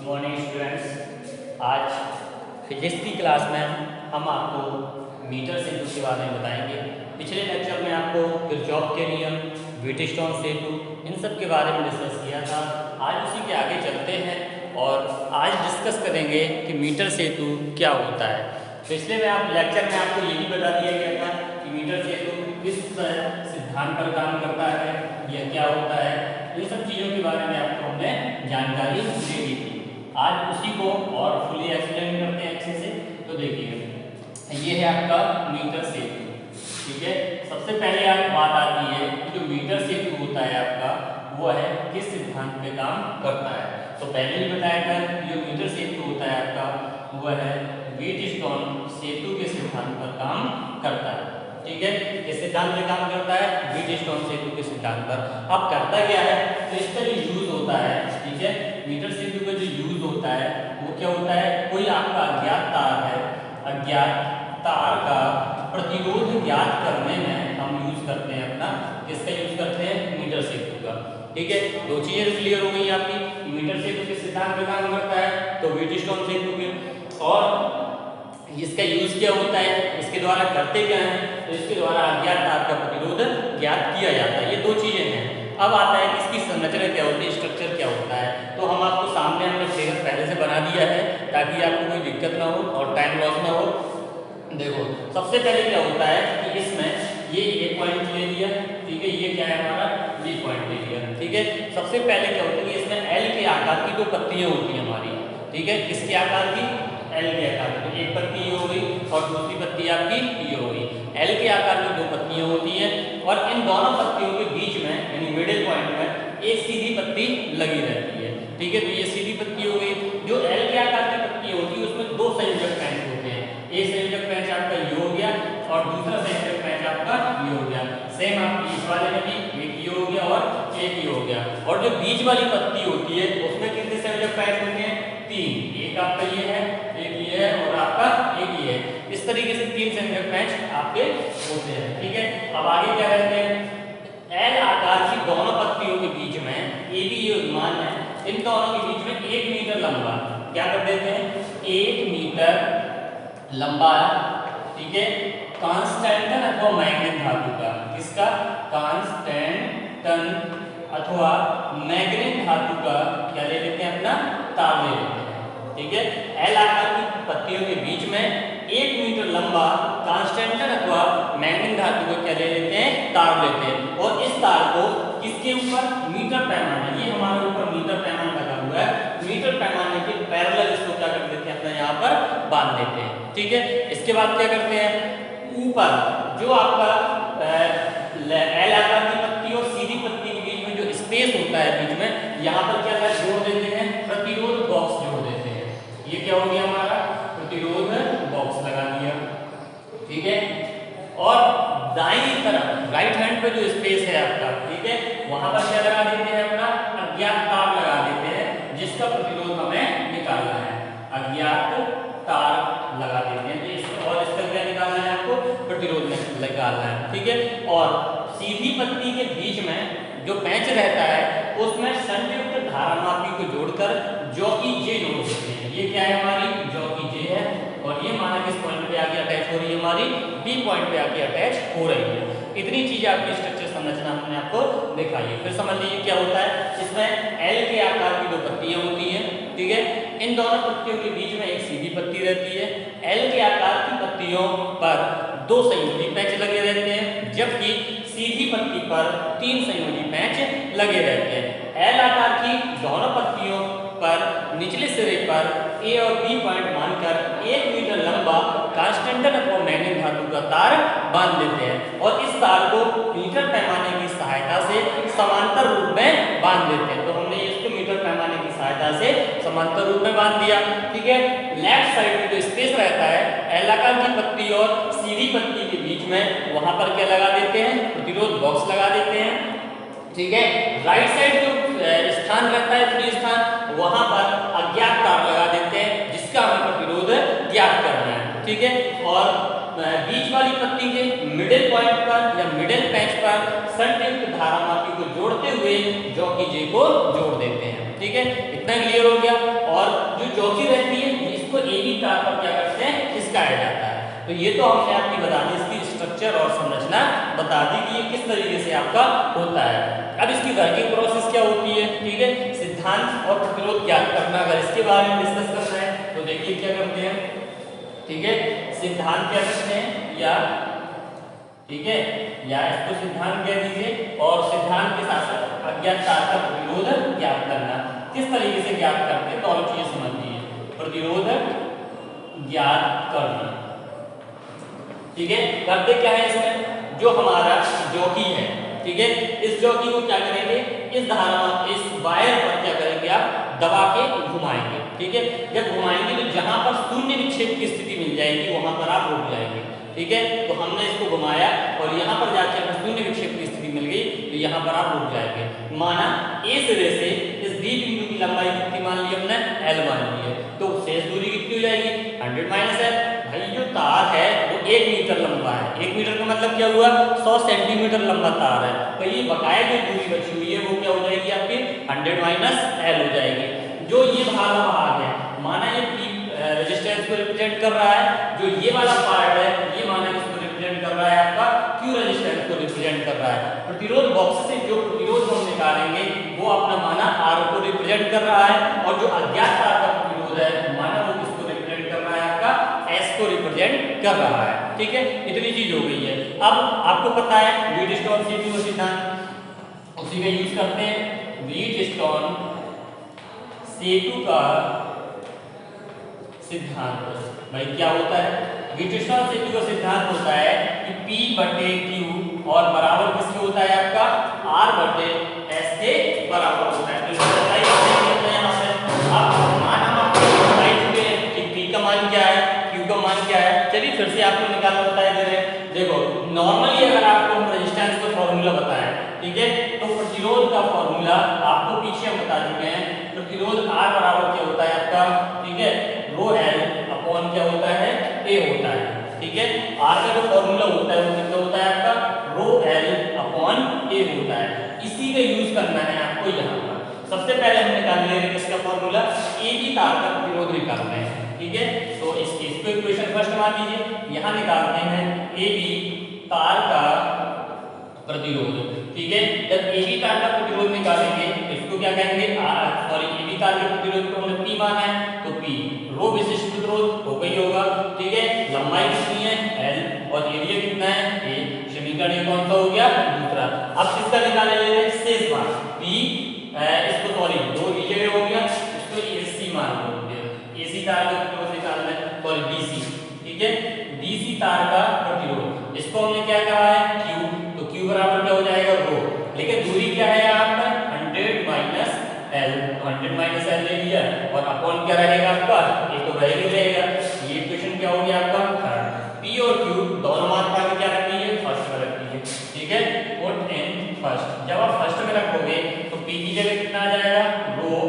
Morning students. आज physics की class में हम आपको मीटर सेतु के बारे में बताएंगे। पिछले लेक्चर में आपको किरचॉफ के नियम, व्हीटस्टोन सेतु, इन सब के बारे में डिस्कस किया था। आज उसी के आगे चलते हैं और आज डिस्कस करेंगे कि मीटर सेतु क्या होता है। पिछले में आप लेक्चर में आपको ये भी बता दिया गया था कि मीटर सेतु किस सिद्धांत पर काम करता है, यह क्या होता है, इन सब चीज़ों के बारे में आपको हमने जानकारी दे दी थी। आज उसी को और फुली एक्सप्लेन करते हैं अच्छे से। तो देखिए, ये है आपका मीटर सेतु। ठीक है, सबसे पहले आप बात आती है कि जो मीटर सेतु होता है आपका, वो है किस सिद्धांत पे काम करता है। तो पहले ही बताया था कि जो मीटर सेतु होता है आपका, वह है व्हीटस्टोन सेतु के सिद्धांत पर काम करता है। ठीक है, किस सिद्धांत पे काम करता है? व्हीटस्टोन सेतु के सिद्धांत पर। अब करता क्या है, तो इसका जो यूज होता है, ठीक है, मीटर सेतु का जो यूज होता है वो क्या होता है, कोई आपका अज्ञात तार है, अज्ञात तार का प्रतिरोध ज्ञात करने में हम यूज करते हैं अपना, किसका यूज करते हैं? मीटर सेतु का। ठीक है, दो चीजें क्लियर हो गई आपकी। मीटर सेतु के सिद्धांत पे काम करता है तो व्हीटस्टोन सेतु के, और इसका यूज क्या होता है, इसके द्वारा करते क्या हैं, तो इसके द्वारा अज्ञात तार का प्रतिरोध ज्ञात किया जाता है। ये दो चीजें हैं। अब आता है कि इसकी संरचना क्या होती है, स्ट्रक्चर क्या होता है। तो हम आपको सामने हमने फिगर पहले से बना दिया है ताकि आपको कोई दिक्कत ना हो और टाइम लॉस ना हो। देखो, सबसे पहले क्या होता है कि इसमें ये पॉइंट ले लिया, ठीक है, ये क्या है हमारा, बी पॉइंट ले लिया। ठीक है, सबसे पहले क्या होता है कि इसमें एल के आकार की दो पत्तियां होती हैं हमारी। ठीक है, किसके आकार की? एल के आकार की। एक पत्ती ये हो गई और दूसरी पत्ती आपकी ये हो गई। एल के आकार की दो पत्तियां होती हैं और इन दोनों पत्तियों के बीच में यानी मिडिल पॉइंट में एक सीधी पत्ती लगी रहती है। ठीक है, तो ये सीधी पत्ती हो गई। जो एल के आकार की पत्ती होती है उसमें दो संयोजक पैच होते हैं। एक संयोजक पैच आपका ये हो गया और दूसरा संयोजक पैच आपका ये हो गया। सेम आपकी इस वाले में भी एक ये हो गया और एक ये हो गया। और जो बीच वाली पत्ती होती है उसमें कितने संयोजक पैच होते हैं? तीन। एक आपका ये है, एक ये है और आपका एक ये है। इस तरीके से तीन संयोजक पैच आपके होते हैं। ठीक है, अब आगे क्या करते हैं, एल आकार की दोनों पत्तियों के बीच में ए बी ये मान है, इन दोनों के बीच में 1 मीटर लंबा क्या कर देते हैं, 1 मीटर लंबा, ठीक है, कांस्टेंटन अथवा मैग्नेट धातु का, किसका? कांस्टेंटन अथवा मैग्नेट धातु का क्या ले लेते हैं, अपना तार ले लेते हैं। ठीक है, एल आकार की पत्तियों के बीच में 1 मीटर लंबा कांस्टेंटन अथवा मैग्नेट धातु को क्या ले लेते हैं, तार लेते हैं। और इस तार को किसके ऊपर? मीटर पैमाने, ये हमारे ऊपर मीटर पैमाना लगा हुआ है, मीटर पैमाने के पैरेलल इसको क्या कर देते हैं, अपना यहाँ पर बांध देते हैं। ठीक है, इसके बाद क्या करते हैं, ऊपर जो आपका एल आकार की पत्ती और सीधी पत्ती के बीच में जो स्पेस होता है बीच में, यहाँ पर क्या जोड़ देते हैं, प्रतिरोध बॉक्स जोड़ देते हैं। ये क्या हो गया हमारा, प्रतिरोध बॉक्स लगा दिया। ठीक है, और दाईं तरफ राइट हैंड पे जो स्पेस है आपका, ठीक है, वहां पर क्या लगा देते हैं, अपना अज्ञात तार लगा देते हैं जिसका प्रतिरोध हमें निकालना है। अज्ञात तार लगा देते हैं और इसका क्या निकालना है, आपको प्रतिरोध निकालना है। ठीक है, और सीधी पत्ती के बीच में जो पैच रहता है उसमें संयुक्त धारामापी को जोड़कर जॉकी जे जोड़ सकते हैं। ये क्या है, हमारी जॉकी जे है और ये माना किस पॉइंट पे आके अटैच हो रही है, हमारी बी पॉइंट पे आके अटैच हो रही है। इतनी चीज आपकी स्ट्रक्चर संरचना हमने आपको दिखाई है। फिर समझ लीजिए क्या होता है, इसमें एल के आकार की दो पत्तियां होती हैं। ठीक है, इन दोनों पत्तियों के बीच में एक सीधी पत्ती रहती है। एल के आकार की पत्तियों पर दो संयोजी पैच लगे रहते हैं, जबकि सीधी पत्ती पर 3 संयोजी पैच लगे रहते हैं। एल आकार की दोनों पत्तियों पर निचले सिरे पर ए और बी पॉइंट मानकर 1 मीटर लंबा कांस्टेंटन अथवा मैग्नेट धातु का तार बांध देते हैं और इस तार को मीटर पैमाने की सहायता से समांतर रूप में बांध देते हैं। तो हमने इसको मीटर पैमाने की सहायता से समांतर रूप में बांध दिया। ठीक है, लेफ्ट साइड में जो स्पेस रहता है एल आकार की पत्ती और सीधी पत्ती के बीच में, वहां पर क्या लगा देते हैं, प्रतिरोध बॉक्स लगा देते हैं। ठीक है, राइट साइड जो स्थान रहता है, फ्री स्थान, वहां पर अज्ञात तार लगा देते हैं जिसका हमें प्रतिरोध ज्ञात करना है। ठीक है, और बीच वाली पत्ती के मिडिल पॉइंट पर या मिडिल पैच पर संयुक्त धारामापी को जोड़ते हुए जॉकी जे को जोड़ देते हैं। ठीक है, इतना क्लियर हो गया। और चौकी रहती है इसको ए बी तार पर क्या करते हैं, खिसकाया जाता है। तो ये तो हमने आपकी बता दी, इसकी स्ट्रक्चर और संरचना बता दी कि ये किस तरीके से आपका होता है। अब इसकी वर्किंग प्रोसेस क्या होती है, ठीक है, सिद्धांत और प्रतिरोध ज्ञात करना, अगर इसके बारे में डिस्कस करना है तो देखिए क्या करते हैं, ठीक है, सिद्धांत क्या करते हैं या, ठीक है, या इसको सिद्धांत कह दीजिए, और सिद्धांत के साथ साथ अज्ञात तार का प्रतिरोध ज्ञात करना। किस तरीके से ज्ञात करते हैं तो और चीज समझिए, प्रतिरोध ज्ञात करना, ठीक है। करते क्या है इसमें, जो हमारा जॉकी है, ठीक है, इस जॉकी को क्या करेंगे, इस धारा, इस वायर पर क्या करेंगे आप, दबा के घुमाएंगे, ठीक है। जब घुमाएंगे तो जहां पर शून्य विक्षेप की स्थिति मिल जाएगी वहां पर आप रुक जाएंगे, ठीक है। तो हमने इसको घुमाया और यहाँ पर जाके हमें शून्य विक्षेप की स्थिति मिल गई तो यहाँ पर आप रुक जाएंगे। माना ए सिरे से इस बी बिंदु की लंबाई कितनी मान ली हमने, एल मान ली है, तो शेष दूरी कितनी हो जाएगी, 100 माइनस एल। भाई जो तार है वो 1 मीटर लंबा है, 1 मीटर का मतलब क्या हुआ, 100 सेंटीमीटर लंबा तार है, तो ये बकाया जो दूरी बची हुई है वो क्या हो जाएगी आपकी 100 माइनस एल हो जाएगी। जो ये भाग है, माना ये पी रेजिस्टेंस को रिप्रेजेंट कर रहा है, जो ये वाला पार्ट है ये माना इसको रिप्रेजेंट कर रहा है आपका क्यू रेजिस्टेंस को रिप्रेजेंट कर रहा है। प्रतिरोध बॉक्स से जो प्रतिरोध हम निकालेंगे वो अपना माना आर को रिप्रेजेंट कर रहा है, और जो अज्ञात तार का प्रतिरोध है माना वो किसको रिप्रेजेंट कर रहा है, आपका एस को रिप्रेजेंट कर रहा है, ठीक है। इतनी चीज हो गई है। अब आपको पता है व्हीटस्टोन C2 सिद्धांत, उसी का यूज करते हैं। व्हीटस्टोन C2 का सिद्धांत भाई क्या होता है, व्हीटस्टोन C2 का सिद्धांत होता है कि P बटे Q और बराबर किसके होता है आपका, R बटे S के बराबर होता है। तो बताइए यहाँ पे अब मान हम आपको बताई चुके हैं कि P का मान क्या है, Q का मान क्या है। चलिए फिर से आपको निकालना बताया दे रहे हैं। देखो नॉर्मली अगर आपको रेजिस्टेंस का फॉर्मूला बताया, ठीक है, तो प्रतिरोध का फॉर्मूला आपको पीछे हम बता चुके हैं। प्रतिरोध R बराबर क्या होता है आपका, ठीक है, रो एल अपॉन क्या होता है, ए होता है, ठीक है। R का जो फॉर्मूला होता है वो कितना होता है आपका, रो एल अपॉन ए होता है। इसी का यूज करना है आपको यहाँ पर। सबसे पहले हम निकाल लेंगे किसका फॉर्मूला, ए बी तार का प्रतिरोध निकालना है, ठीक है। तो इसको इक्वेशन फर्स्ट मान लीजिए, यहाँ निकालते हैं ए बी तार का प्रतिरोध, ठीक है। जब ए बी तार का प्रतिरोध निकालेंगे तो इसको क्या कहेंगे, सॉरी ए बी तार के प्रतिरोध को हमने P माना है तो P रो विशिष्ट प्रतिरोध हो गई होगा, ठीक है। लंबाई कितनी है L और एरिया कितना है A। समीकरण ये कौन सा हो गया, दूसरा। अब किसका निकाले लेंगे, शेष मान P, इसको सॉरी दो लीजिए हो गया, इसको AC मान लो, AC तार का प्रतिरोध निकालना है, सॉरी DC, ठीक है, DC तार का प्रतिरोध, इसको हमने क्या कहा है Q, तो Q बराबर क्या हो जाएगा रो, लेकिन दूरी क्या है यहाँ पर 100 माइनस L, 100 माइनस L ले लिया और अपॉन क्या रहेगा आपका, ये तो रहेगा। ये इक्वेशन क्या हो गया आपका थर्ड। P और Q दोनों मात्रा में क्या रखनी है, फर्स्ट में रखनी है, ठीक है, पुट इन फर्स्ट। जब आप फर्स्ट में रखोगे तो P की जगह कितना आ जाएगा, रो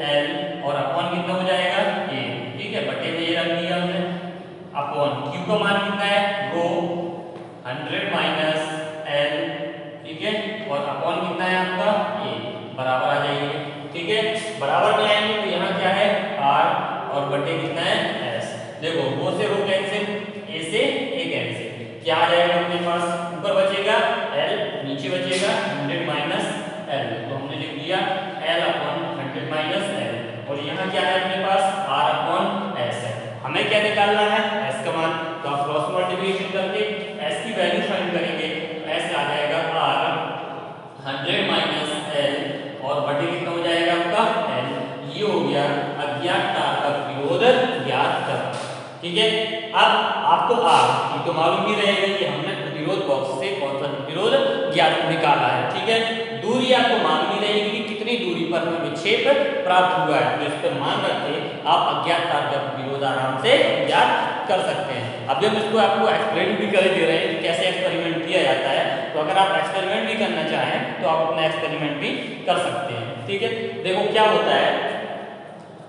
L और अपॉन कितना हो जाएगा A, ठीक है, बटे में ये रख दिया हमने। अपॉन Q का मान कितना है, रो 100 माइनस L, ठीक है, और अपॉन कितना है आपका A, बराबर आ जाएंगे, ठीक है। बराबर में आएंगे तो यहाँ क्या है R और बटे कितना है S। देखो वो से रो कैंसिल, A से A कैंसिल, क्या आ जाएगा अपने पास, ऊपर बचेगा L, नीचे बचेगा 100 माइनस L, तो हमने लिख दिया L अपॉन 100 माइनस L, और यहाँ क्या है अपने पास R अपॉन S है। हमें क्या निकालना है, S का मान, तो आप क्रॉस मल्टीप्लिकेशन करके S की वैल्यू फाइंड करेंगे, S आ जाएगा R 100 माइनस L और बटे कितना हो जाएगा आपका L। ये हो गया अज्ञात तार का प्रतिरोध ज्ञात करना, ठीक है। अब आपको ये तो मालूम ही रहेगा कि हमने प्रतिरोध बॉक्स से कौन सा प्रतिरोध ज्ञात निकाला है, ठीक है। दूरी आपको मालूम ही रहेगी कि कितनी दूरी पर हमें विक्षेप प्राप्त हुआ है, तो इस पर मान रखे आप अज्ञात तार का प्रतिरोध आराम से ज्ञात कर सकते हैं। अब हम इसको आपको एक्सप्लेन भी कर दे रहे हैं कि कैसे एक्सपेरिमेंट किया जाता है, तो अगर आप एक्सपेरिमेंट भी करना चाहें तो आप अपना एक्सपेरिमेंट भी कर सकते हैं, ठीक है। देखो क्या होता है,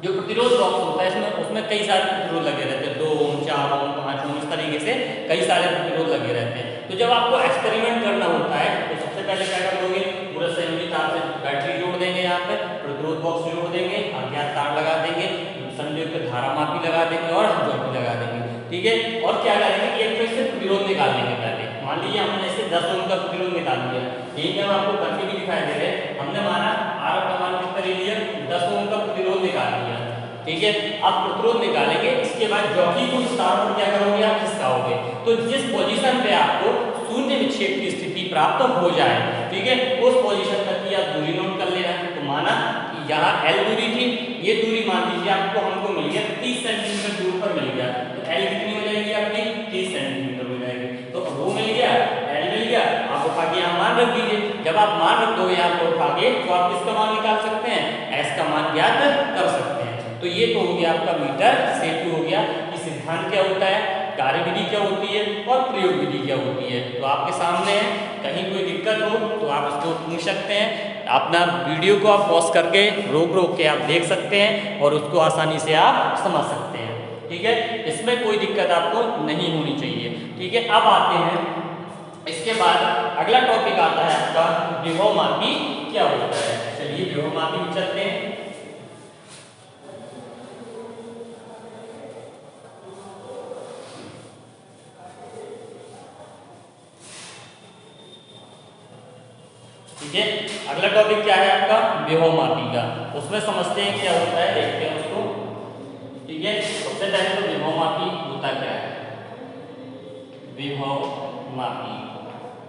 जो प्रतिरोध बॉक्स होता है उसमें कई सारे प्रतिरोध लगे रहते हैं, 2 ओम 4 ओम 5 ओम, इस तरीके से कई सारे प्रतिरोध लगे रहते हैं। तो जब आपको एक्सपेरिमेंट करना होता है तो सबसे पहले क्या करोगे, पूरा संयोजित तार से बैटरी जोड़ देंगे, यहाँ पे प्रतिरोध बॉक्स जोड़ देंगे, अज्ञात तार लगा देंगे, संयुक्त मापी लगा देंगे और ज्योमेट्री लगा देंगे। ठीक है, और क्या करेंगे, एक तो इससे प्रतिरोध निकाल लेंगे। पहले मान लीजिए हमने इससे 10 ओम का प्रतिरोध निकाल लिया, यही हम आपको करके भी दिखाई दे रहे हैं। हमने माना आर का मान कितना ले लिया, 10 ओम का प्रतिरोध निकाल लिया। ठीक है, आप प्रतिरोध निकालेंगे, इसके बाद जॉकी को स्टार पर क्या करोगे, आप खिसकाओगे। तो जिस पोजीशन पे आपको शून्य विक्षेप की स्थिति प्राप्त हो जाए, ठीक है, उस पोजीशन तक की आप दूरी नोट कर लेना। तो माना कि यहाँ L दूरी थी, ये दूरी मान लीजिए आपको हमको मिल गया 30 सेंटीमीटर दूर पर मिल गया। तो L कितनी हो जाएगी आपकी, 30 सेंटीमीटर हो जाएगी। तो रो मिल गया, L मिल गया, आप उठा के यहाँ मान रख दीजिए। जब आप मान रख दोगे यहाँ पर उठा के, तो आप किसका मान निकाल सकते हैं, S का मान ज्ञात कर सकते हैं। तो ये तो हो गया आपका मीटर सेतु हो गया कि सिद्धांत क्या होता है, कार्यविधि क्या होती है और प्रयोग विधि क्या होती है। तो आपके सामने है, कहीं कोई दिक्कत हो तो आप इसको पूछ सकते हैं। अपना वीडियो को आप पॉज करके रोक के आप देख सकते हैं और उसको आसानी से आप समझ सकते हैं। ठीक है, इसमें कोई दिक्कत आपको नहीं होनी चाहिए। ठीक है, अब आते हैं, इसके बाद अगला टॉपिक आता है आपका विभवमापी क्या होता है। चलिए विभवमापी में चलते हैं। ठीक है, अगला टॉपिक क्या है आपका, विभवमापी का। उसमें समझते हैं क्या होता है, देखते हैं उसको। ठीक है, सबसे पहले तो विभवमापी होता क्या है, विभवमापी।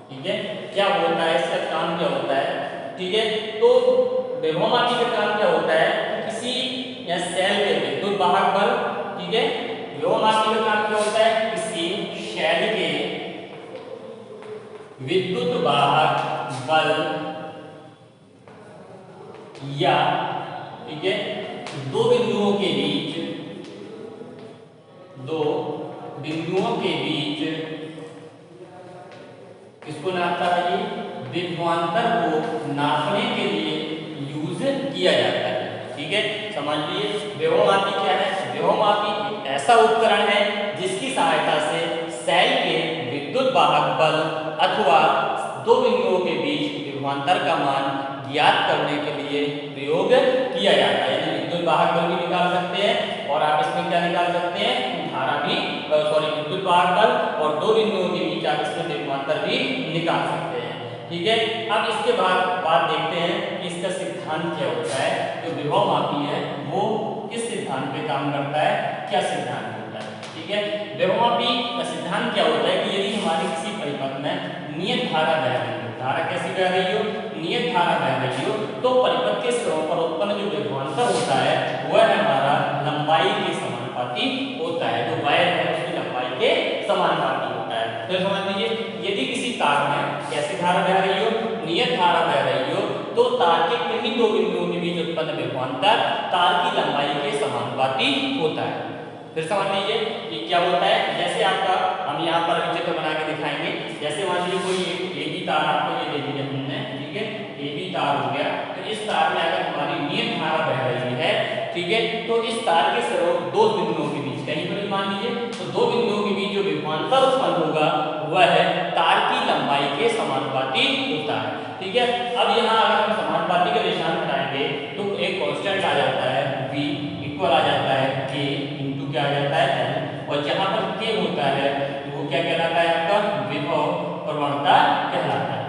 ठीक है, क्या होता है, इसका काम क्या होता है। ठीक है, तो विभवमापी का काम क्या होता है, किसी या सेल के विद्युत वाहक बल। ठीक है, विभवमापी का काम क्या होता है, किसी सेल के विद्युत वाहक बल या, ठीक है, दो बिंदुओं के बीच किसको नापता है, ये विभवांतर को नापने के लिए यूज किया जाता है। ठीक है, समझ लिए विभवमापी क्या है। विभवमापी एक ऐसा उपकरण है जिसकी सहायता से सेल के विद्युत वाहक बल अथवा दो बिंदुओं के बीच विभवांतर का मान ज्ञात करने के लिए प्रयोग किया जाता है। यानी विद्युत वाहक बल भी निकाल सकते हैं और आप इसमें क्या निकाल सकते हैं, धारा भी, विद्युत वाहक बल, और दो बिंदुओं के बीच आप इसमें विभवांतर भी निकाल सकते हैं। ठीक है, अब इसके बाद देखते हैं कि इसका सिद्धांत क्या होता है। जो विभवमापी है वो किस सिद्धांत पे काम करता है, क्या सिद्धांत होता है। ठीक है, विभवमापी का सिद्धांत क्या होता है कि यदि हमारे किसी परिपथ में नियत धारा बह रही हो, धारा कैसी बह रही हो, नियत धारा बह रही हो, तो परिपथ के सिरों पर उत्पन्न जो विभवांतर होता है वह हमारा लंबाई के समानुपाती होता है। जो वायर है उसकी लंबाई के समानुपाती होता है। तो समझ लीजिए, यदि किसी तार में कैसी धारा बह रही हो, नियत धारा बह रही हो, तो तार के किन्हीं दो बिंदुओं के बीच उत्पन्न विभवांतर तार की लंबाई के समानुपाती होता है। फिर समझ लीजिए कि क्या होता है, जैसे आपका हम यहाँ पर चित्र बना के दिखाएंगे। जैसे मान लीजिए कोई एक भी तार आपको ये ले लीजिए हमने, ठीक है, ये भी तार हो गया। तो इस तार में अगर हमारी नियत धारा बह रही है, ठीक है, तो इस तार के सिरों दो बिंदुओं के बीच कहीं पर भी मान लीजिए, तो दो बिंदुओं के बीच जो विभवांतर उत्पन्न होगा वह तार की लंबाई के समानुपाती होता है। ठीक है, अब यहाँ अगर हम समानुपाती का निशान हटाएंगे तो एक कांस्टेंट आ जाता है v इक्वल आ जाता है k इंटू क्या आ जाता है n, और जहाँ पर k होता है वो क्या कहलाता है, आपका विभव प्रवणता कहलाता है।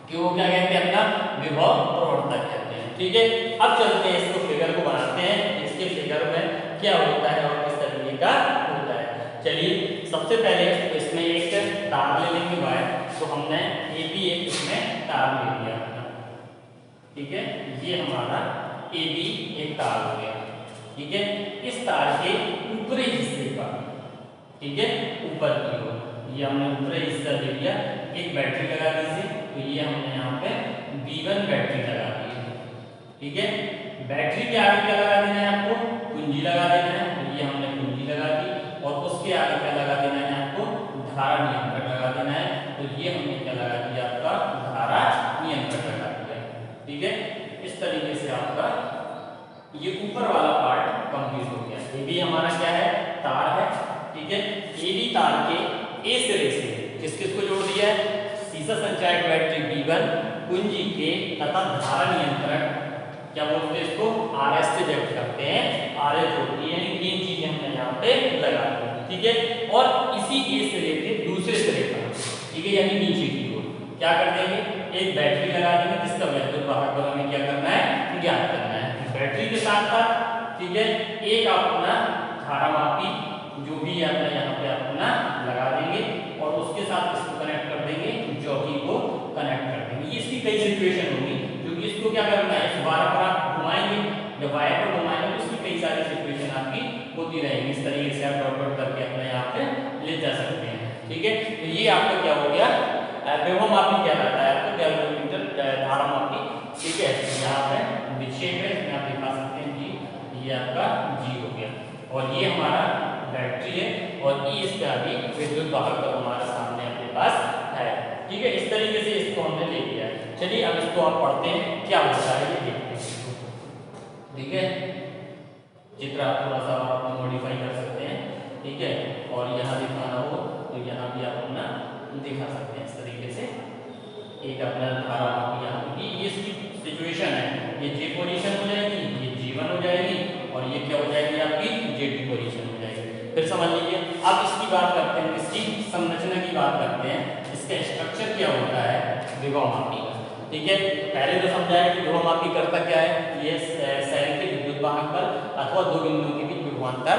क्यों क्या कहते हैं, अपना विभव प्रवणता कहते हैं। ठीक है, अब चलते हैं इसको फिगर को बनाते हैं, इसके फिगर में क्या होता है और किस तरीके का होता है। चलिए सबसे पहले इसमें एक तार ले लेंगे वायर। तो हमने ए बी एक इसमें तार ले लिया। ठीक है, ये हमारा ए बी एक तार हो गया। ठीक है, इस तार के ऊपरी हिस्से का, ठीक है, ऊपर की ओर ये हमने ऊपरी हिस्सा ले लिया। एक बैटरी लगा दीजिए, तो ये हमने यहाँ पे B1 बैटरी लगा दी है। ठीक है, बैटरी के आगे क्या लगा देना है आपको, कुंजी लगा देना है। तो ये हमने कुंजी लगा दी, और उसके आगे क्या लगा देना है आपको, धारा नियंत्रक लगा देना है। तो ये हमने क्या लगा दिया, आपका धारा नियंत्रक लगा दिया। ठीक है, इस तरीके से आपका ये ऊपर वाला पार्ट कंप्लीट हो गया। ये भी हमारा क्या है, तार है। ठीक है, ये भी तार के ए सिरे से किस किस को जोड़ दिया है, सीसा संचायक बैटरी B1, कुंजी के तथा धारा नियंत्रक, क्या बोलते हैं इसको, RS से व्यक्त करते हैं, RS जोड़ती है। यानी तीन चीजें यानी नीचे की ओर क्या कर देंगे, एक बैटरी लगा देंगे जिसका वैद्युत वाहक बल हमें क्या करना है, ज्ञात करना है। बैटरी के साथ साथ ठीक है एक आप अपना धारामापी जो भी अपना यहाँ पे अपना लगा देंगे और उसके साथ इसको कनेक्ट कर देंगे, जॉकी को कनेक्ट कर देंगे। ये इसकी कई सिचुएशन होगी क्योंकि इसको क्या करना है, इस वायर पर आप घुमाएंगे, जब वायर पर घुमाएंगे तो इसकी कई सारी सिचुएशन आपकी होती रहेंगी। इस तरीके से आप डॉट डॉट करके अपने यहाँ पे ले जा सकते हैं। ठीक है, तो ये आपका क्या हो गया, विभवमापी कहलाता है आपको, गैल्वेनोमीटर धारामापी। ठीक है, यहाँ पे विक्षेप है, इसमें आप दिखा सकते हैं जी, ये आपका जी हो गया और ये हमारा बैटरी है और ये इसका अभी विद्युत वाहक हमारे सामने अपने पास है। ठीक है, इस तरीके से इसको हमने ले लिया है। चलिए अब इसको आप पढ़ते हैं क्या होता है ये देखते हैं। ठीक है, चित्र आप थोड़ा सा आप मॉडिफाई कर सकते हैं। ठीक है, और यहाँ दिखाना हो तो यहाँ भी आप अपना दिखा सकते हैं इस तरीके से। एक अपना धारामापी यहाँ की ये इसकी सिचुएशन है, ये जे पोजीशन हो जाएगी, ये G1 हो जाएगी और ये क्या हो जाएगी आपकी J2 पोजीशन हो जाएगी। फिर समझ लीजिए, अब इसकी बात करते हैं, इसकी संरचना की बात करते हैं, इसका स्ट्रक्चर क्या होता है विभवमापी का। ठीक है, पहले तो समझाया कि विभवमापी करता क्या है, ये सेल के विद्युत वाहक बल अथवा दो बिंदुओं के बीच विभवांतर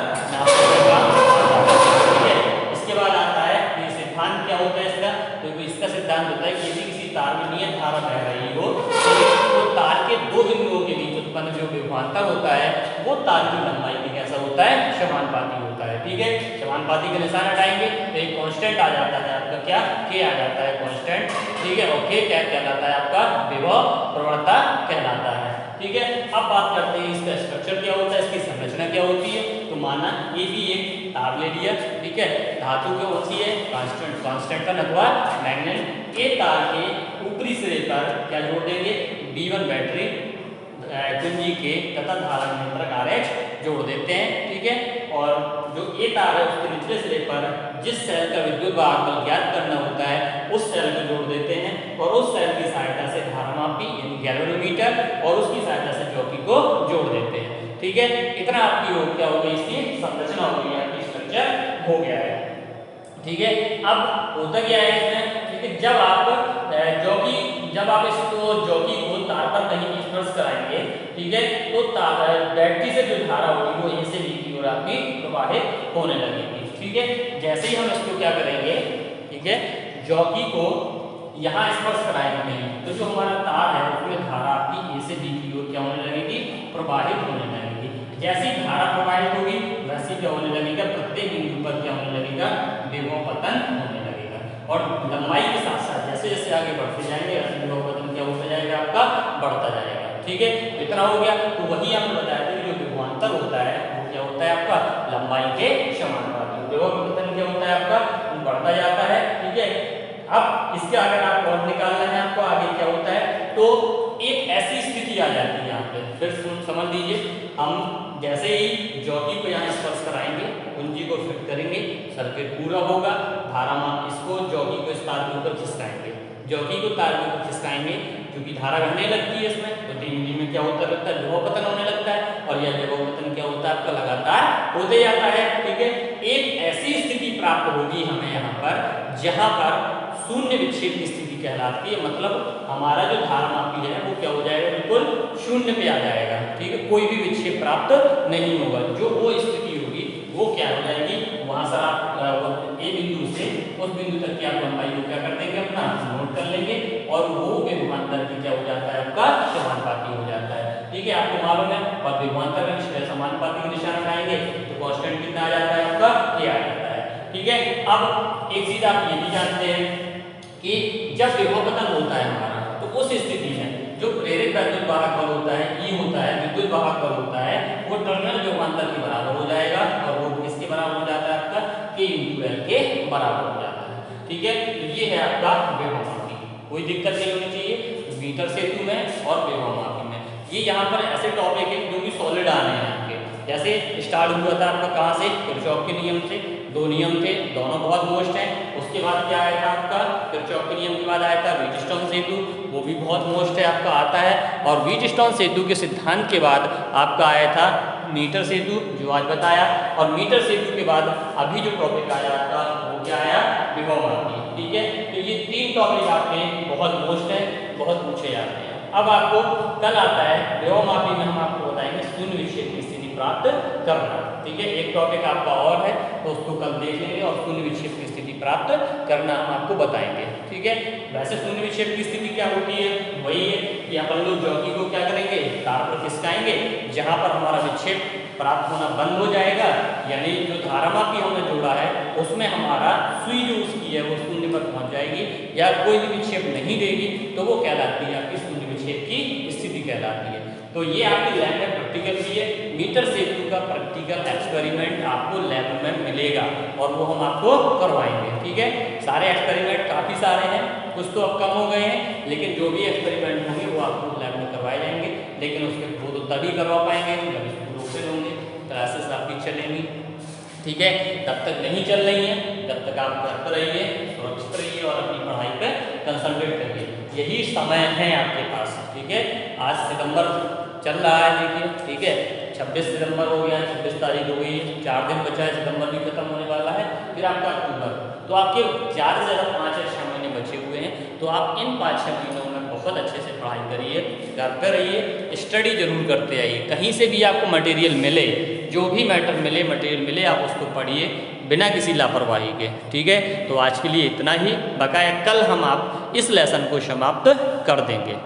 ठीक है। इसके बाद आता है ये सिद्धांत क्या होता है इसका, तो इसका सिद्धांत होता है कि यदि किसी तार में नियत धारा बह रही हो तो तार के दो बिंदुओं के बीच उत्पन्न जो विभवांतर होता है वो तार की लंबाई में कैसा होता है, समानुपाती होता है। ठीक है, समानुपाती का निशान हटाएंगे तो एक कांस्टेंट आ जाता है आपका, क्या के आ जाता है कांस्टेंट। ठीक है, और के क्या कहलाता है आपका, विभव प्रवणता कहलाता है। ठीक है, अब बात करते हैं इसका स्ट्रक्चर क्या होता है, इसकी संरचना क्या होती है। तो माना ये भी एक तार ले लिया, ठीक है, धातु क्या होती है, कांस्टेंट अथवा मैग्नेट। ये तार के ऊपरी सिरे पर क्या जोड़ देंगे, B1 बैटरी कुंजी के तथा धारा नियंत्रक RH जोड़ देते हैं। ठीक है, और जो ये तार है उसके निचले सिरे पर जिस सेल का विद्युत वाहक बल ज्ञात करना होता है उस सेल को जोड़ देते हैं और उस सेल की सहायता से धारामापी यानी गैल्वेनोमीटर और उसकी सहायता से जॉकी को जोड़ देते हैं। ठीक है, इतना आपकी हो क्या हो गई, इसकी संरचना हो गई, आपकी स्ट्रक्चर हो गया है। ठीक है, अब होता क्या है इसमें, ठीक है, जब आप इसको जॉकी को तार पर कहीं स्पर्श कराएंगे, ठीक है, तो बैटरी से जो धारा होगी वो ए से बी की ओर आपकी प्रवाहित होने लगेगी। ठीक है, जैसे ही हम इसको क्या करेंगे, ठीक है, जॉकी को यहाँ स्पर्श कराएंगे तो जो हमारा तार है उसमें धारा आपकी ए से बी की ओर क्या होने लगेगी, प्रवाहित होने लगेगी। जैसे ही धारा प्रवाहित होगी वैसे क्या होने लगेगा, प्रत्येक बिंदु पर क्या होने लगेगा, विभव पतन होने लगेगा। और लंबाई के साथ साथ जैसे जैसे आगे बढ़ते जाएंगे वैसे विभव पतन क्या होता जाएगा, आपका बढ़ता जाएगा। ठीक है, इतना हो गया। तो वही आपने बताया था कि जो विभवांतर होता है वो क्या होता है आपका, लंबाई के समानुपाती। विभव पतन क्या होता है आपका, बढ़ता जाता है। ठीक है, अब इसके अगर आप और निकालना है आपको आगे क्या होता है, तो एक ऐसी स्थिति आ जाती है यहाँ पे, फिर समझ लीजिए, हम जैसे ही जॉकी को यहाँ स्पर्श कराएंगे, कुंजी को फिट करेंगे, सर्किट पूरा होगा, धारामान इसको जॉकी को इस तार के ऊपर खिसकाएंगे, जॉकी को तार के ऊपर खिसकाएंगे क्योंकि धारा घटने लगती है इसमें, तो धीमे धीमे क्या होता लगता है, विभव पतन होने लगता है और यह विभव पतन क्या होता है आपका, लगातार होते जाता है। ठीक है, एक ऐसी स्थिति प्राप्त होगी हमें यहाँ पर जहाँ पर शून्य विक्षेप की स्थिति कहलाती है, मतलब हमारा जो धारामापी है वो क्या हो जाएगा, बिल्कुल शून्य पे आ जाएगा। ठीक है, कोई भी विक्षेप प्राप्त नहीं होगा। जो वो स्थिति होगी वो क्या हो जाएगी, वहां से आप ए बिंदु से उस बिंदु तक की आप लंबाई को क्या कर देंगे, अपना नोट कर लेंगे और वो विभवांतर की क्या हो जाता है आपका, समानुपाती हो जाता है। ठीक है, आपको मालूम है, और विभवांतर का समानुपाती का निशान उठाएंगे तो कांस्टेंट कितना आ जाता है आपका, ये आ जाता है। ठीक है, अब एक चीज आप ये भी जानते हैं कि जब विभव पतन होता है हमारा तो उस स्थिति में जो प्रेरित वैद्युत वाहक बल होता है, ई होता है, विद्युत वाहक बल होता है, वो टर्मिनल विभवांतर के बराबर हो जाएगा और वो किसके बराबर हो जाता है आपका, K × L के बराबर हो जाता है। ठीक है, तो ये है आपका विभवमापी, कोई दिक्कत नहीं होनी चाहिए मीटर सेतु में और विभवमापी में। ये यहाँ पर ऐसे टॉपिक है जो कि सॉलिड आने हैं आपके, जैसे स्टार्ट हुआ था आपका कहाँ से, किरचॉफ के नियम से। दो नियम थे, दोनों बहुत मोस्ट हैं। उसके बाद क्या आया था आपका, किरचॉफ के नियम के बाद आया था व्हीटस्टोन सेतु, वो भी बहुत मोस्ट है आपका, आता है। और व्हीटस्टोन सेतु के सिद्धांत के बाद आपका आया था मीटर सेतु, जो आज बताया। और मीटर सेतु के बाद अभी जो टॉपिक आया आपका वो क्या आया, विभवमापी। ठीक है, तो ये टॉपिक आपके बहुत मोस्ट है, बहुत पूछे जाते हैं। अब आपको कल आता है व्योममापी में हम आपको बताएंगे शून्य विक्षेप की स्थिति प्राप्त करना। ठीक है, एक टॉपिक आपका और है तो उसको कल देख लेंगे और शून्य विक्षेप की स्थिति प्राप्त करना हम आपको बताएंगे। ठीक है, वैसे शून्य विक्षेप की स्थिति क्या होती है, वही है कि अपन लोग जॉकी को क्या करेंगे, तार पर खिसकाएंगे, जहां पर हमारा विक्षेप प्राप्त होना बंद हो जाएगा, यानी जो धारामापी हमने जोड़ा है उसमें हमारा सुई जो उसकी है वो शून्य पर पहुंच जाएगी या कोई भी विक्षेप नहीं देगी, तो वो कहलाती है आपकी शून्य विक्षेप की स्थिति कहलाती है। तो ये आपकी लैब में प्रैक्टिकल भी है, मीटर सेतु का प्रैक्टिकल एक्सपेरिमेंट आपको लैब में मिलेगा और वो हम आपको करवाएंगे। ठीक है, सारे एक्सपेरिमेंट काफ़ी सारे हैं, कुछ तो अब कम हो गए हैं, लेकिन जो भी एक्सपेरिमेंट होंगे वो आपको लैब में करवाए जाएंगे, लेकिन उसके वो तो तभी करवा पाएंगे जब स्कूल ओपन होंगे, क्लासेस आपकी चलेंगी। ठीक है, तब तक नहीं चल रही है, तब तक आप घर पर रहिए, सुरक्षित रहिए और अपनी पढ़ाई पर कंसंट्रेट करिए, यही समय है आपके पास। ठीक है, आज सितंबर चल रहा है, देखिए। ठीक है, 26 सितंबर हो गया, 26 तारीख हो गई, 4 दिन बचा है, सितंबर भी खत्म होने वाला है, फिर आपका अक्टूबर, तो आपके ज़्यादा से ज़्यादा 5 या 6 महीने बचे हुए हैं। तो आप इन 5-6 महीनों में बहुत अच्छे से पढ़ाई करिए, घर पर रहिए, स्टडी जरूर करते आइए, कहीं से भी आपको मटेरियल मिले, जो भी मटेरियल मिले आप उसको पढ़िए बिना किसी लापरवाही के। ठीक है, तो आज के लिए इतना ही, बकाया कल हम आप इस लेसन को समाप्त कर देंगे।